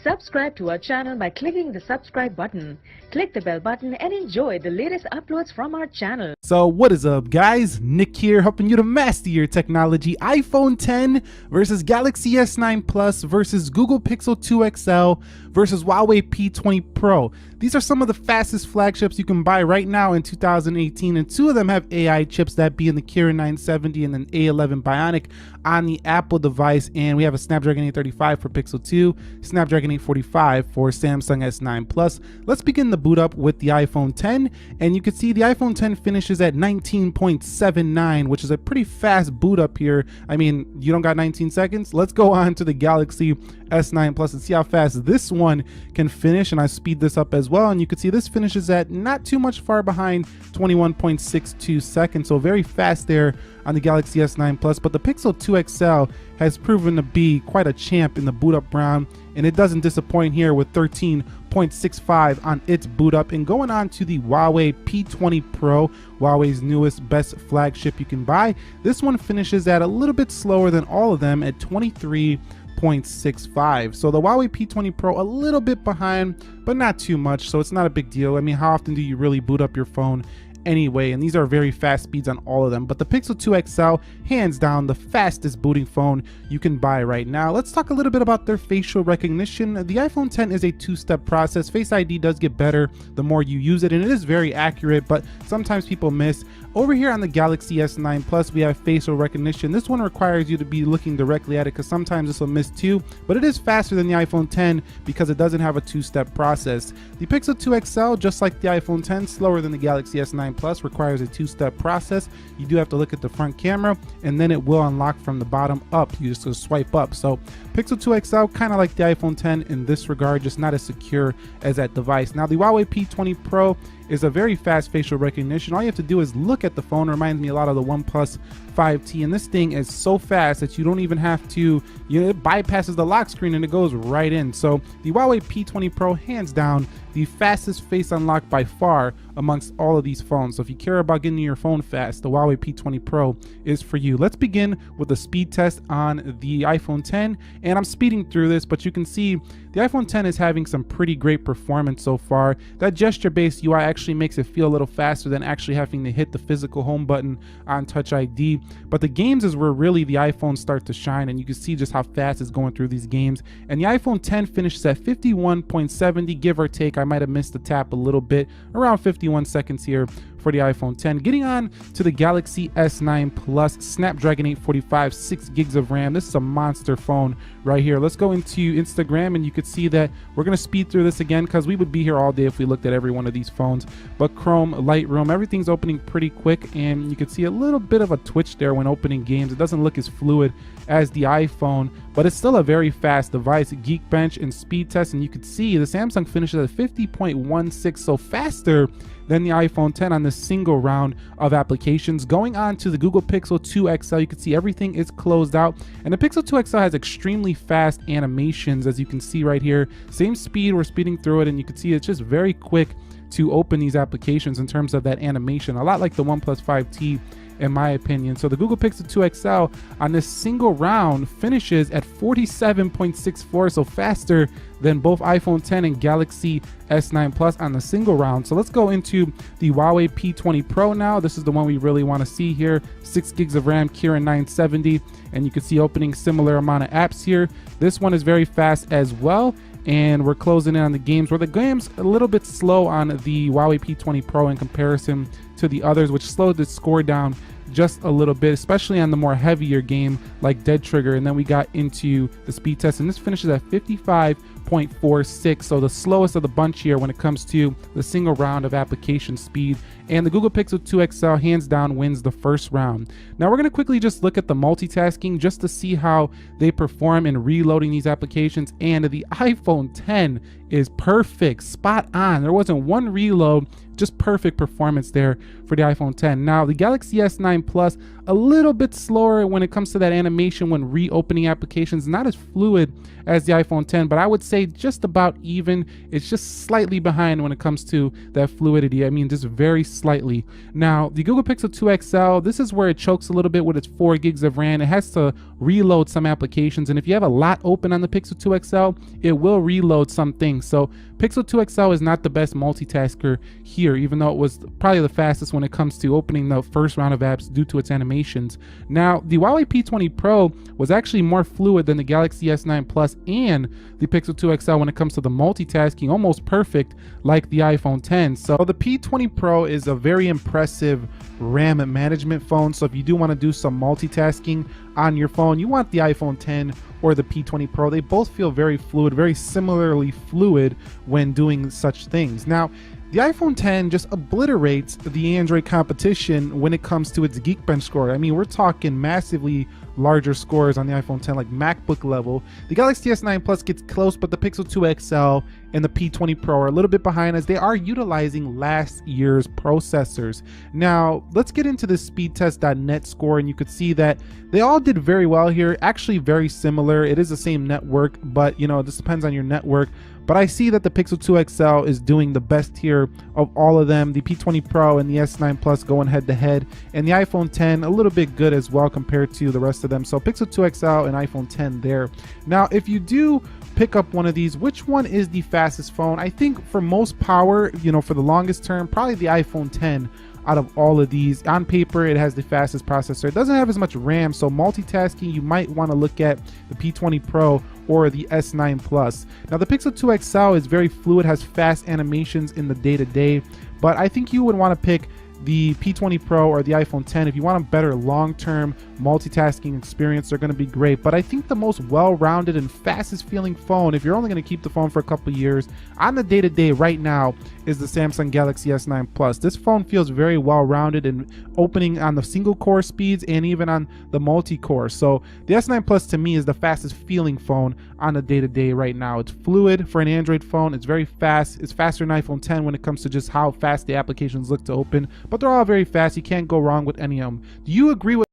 Subscribe to our channel by clicking the subscribe button. Click the bell button and enjoy the latest uploads from our channel. So what is up, guys? Nick here, helping you to master your technology. iPhone 10 versus Galaxy S9 Plus versus Google Pixel 2 XL versus Huawei P20 Pro. These are some of the fastest flagships you can buy right now in 2018, and two of them have AI chips, that being the Kirin 970 and an A11 Bionic on the Apple device, and we have a Snapdragon 835 for Pixel 2, Snapdragon 845 for Samsung S9 Plus. Let's begin the boot up with the iPhone 10, and you can see the iPhone 10 finishes at 19.79, which is a pretty fast boot up here. I mean, you don't got 19 seconds? Let's go on to the Galaxy S9 Plus and see how fast this one can finish, and I speed this up as well, and you can see this finishes at not too much far behind, 21.62 seconds, so very fast there on the Galaxy S9 Plus. But the Pixel 2 XL has proven to be quite a champ in the boot up round, and it doesn't disappoint here with 13.65 on its boot up. And going on to the Huawei P20 Pro, Huawei's newest best flagship you can buy, this one finishes at a little bit slower than all of them at 23.65. So the Huawei P20 Pro a little bit behind, but not too much, so it's not a big deal. I mean, how often do you really boot up your phone anyway? And these are very fast speeds on all of them. But the Pixel 2 XL, hands down the fastest booting phone you can buy right now. Let's talk a little bit about their facial recognition. The iPhone 10 is a two-step process. Face ID does get better the more you use it, and it is very accurate, but sometimes people miss. Over here on the Galaxy S9 Plus, we have facial recognition. This one requires you to be looking directly at it, because sometimes this will miss too, but it is faster than the iPhone 10 because it doesn't have a two-step process. The Pixel 2 XL, just like the iPhone 10, slower than the Galaxy S9 Plus, requires a two-step process. You do have to look at the front camera, and then it will unlock from the bottom up. You just go swipe up. So Pixel 2 XL, kind of like the iPhone 10 in this regard, just not as secure as that device. Now the Huawei P20 Pro is a very fast facial recognition. All you have to do is look at the phone. It reminds me a lot of the OnePlus 5T, and this thing is so fast that you don't even have to, it bypasses the lock screen and it goes right in. So the Huawei P20 Pro, hands down the fastest face unlock by far amongst all of these phones. So if you care about getting your phone fast, the Huawei P20 Pro is for you. Let's begin with a speed test on the iPhone 10, and I'm speeding through this, but you can see the iPhone 10 is having some pretty great performance so far. That gesture-based UI actually makes it feel a little faster than actually having to hit the physical home button on Touch ID. But the games is where really the iPhones start to shine, and you can see just how fast it's going through these games. And the iPhone 10 finishes at 51.70, give or take. I might have missed the tap a little bit, around 51 seconds here for the iPhone 10. Getting on to the Galaxy S9 Plus, Snapdragon 845, 6 gigs of RAM. This is a monster phone right here. Let's go into Instagram, and you could see that we're going to speed through this again because we would be here all day if we looked at every one of these phones. But Chrome, Lightroom, everything's opening pretty quick, and you can see a little bit of a twitch there when opening games. It doesn't look as fluid as the iPhone, but it's still a very fast device. Geekbench and speed test, and you can see the Samsung finishes at 50.16, so faster than the iPhone 10 on this single round of applications. Going on to the Google Pixel 2 XL, you can see everything is closed out, and the Pixel 2 XL has extremely fast animations, as you can see right here. Same speed, we're speeding through it, and you can see it's just very quick to open these applications in terms of that animation, a lot like the OnePlus 5T in my opinion. So the Google Pixel 2 XL on this single round finishes at 47.64, so faster than both iPhone 10 and Galaxy S9 Plus on the single round. So let's go into the Huawei P20 Pro now. This is the one we really want to see here. 6 gigs of RAM, Kirin 970, and you can see opening similar amount of apps here. This one is very fast as well, and we're closing in on the games, where the games a little bit slow on the Huawei P20 Pro in comparison to the others, which slowed the score down just a little bit, especially on the more heavier game like Dead Trigger. And then we got into the speed test, and this finishes at 55.46, so the slowest of the bunch here when it comes to the single round of application speed. And the Google Pixel 2 XL hands down wins the first round. Now we're going to quickly just look at the multitasking just to see how they perform in reloading these applications. And the iPhone 10 is perfect, spot on. There wasn't one reload, just perfect performance there for the iPhone 10. Now the Galaxy S9 Plus, a little bit slower when it comes to that animation when reopening applications, not as fluid as the iPhone 10, but I would say say just about even. It's just slightly behind when it comes to that fluidity. I mean, just very slightly. Now, the Google Pixel 2 XL, this is where it chokes a little bit with its 4 gigs of RAM. It has to reload some applications, and if you have a lot open on the Pixel 2 XL, it will reload some things. So Pixel 2 XL is not the best multitasker here, even though it was probably the fastest when it comes to opening the first round of apps due to its animations. Now, the Huawei P20 Pro was actually more fluid than the Galaxy S9 Plus and the Pixel 2 XL when it comes to the multitasking, almost perfect like the iPhone 10. So the P20 Pro is a very impressive RAM management phone. So if you do want to do some multitasking on your phone, you want the iPhone 10 or the P20 Pro. They both feel very fluid, very similarly fluid when doing such things. Now, the iPhone 10 just obliterates the Android competition when it comes to its Geekbench score. I mean, we're talking massively larger scores on the iPhone 10, like MacBook level. The Galaxy S9 Plus gets close, but the Pixel 2 XL and the P20 Pro are a little bit behind as they are utilizing last year's processors. Now, let's get into the speedtest.net score, and you could see that they all did very well here, actually very similar. It is the same network, but you know, this depends on your network. But I see that the Pixel 2 XL is doing the best here of all of them. The P20 Pro and the S9 Plus going head to head, and the iPhone 10 a little bit good as well compared to the rest of them. So Pixel 2 XL and iPhone 10 there. Now, if you do pick up one of these, which one is the fastest phone? I think for most power, you know, for the longest term, probably the iPhone 10 out of all of these. On paper, it has the fastest processor. It doesn't have as much RAM, so multitasking, you might want to look at the P20 Pro or the S9 Plus. Now, the Pixel 2 XL is very fluid, has fast animations in the day-to-day, but I think you would want to pick the P20 Pro or the iPhone 10. If you want a better long-term multitasking experience, they're going to be great. But I think the most well-rounded and fastest feeling phone, if you're only going to keep the phone for a couple of years on the day-to-day right now, is the Samsung Galaxy S9 Plus. This phone feels very well-rounded and opening on the single core speeds and even on the multi-core. So the S9 Plus to me is the fastest feeling phone on the day-to-day right now. It's fluid for an Android phone. It's very fast. It's faster than iPhone 10 when it comes to just how fast the applications look to open, but they're all very fast. You can't go wrong with any of them. Do you agree with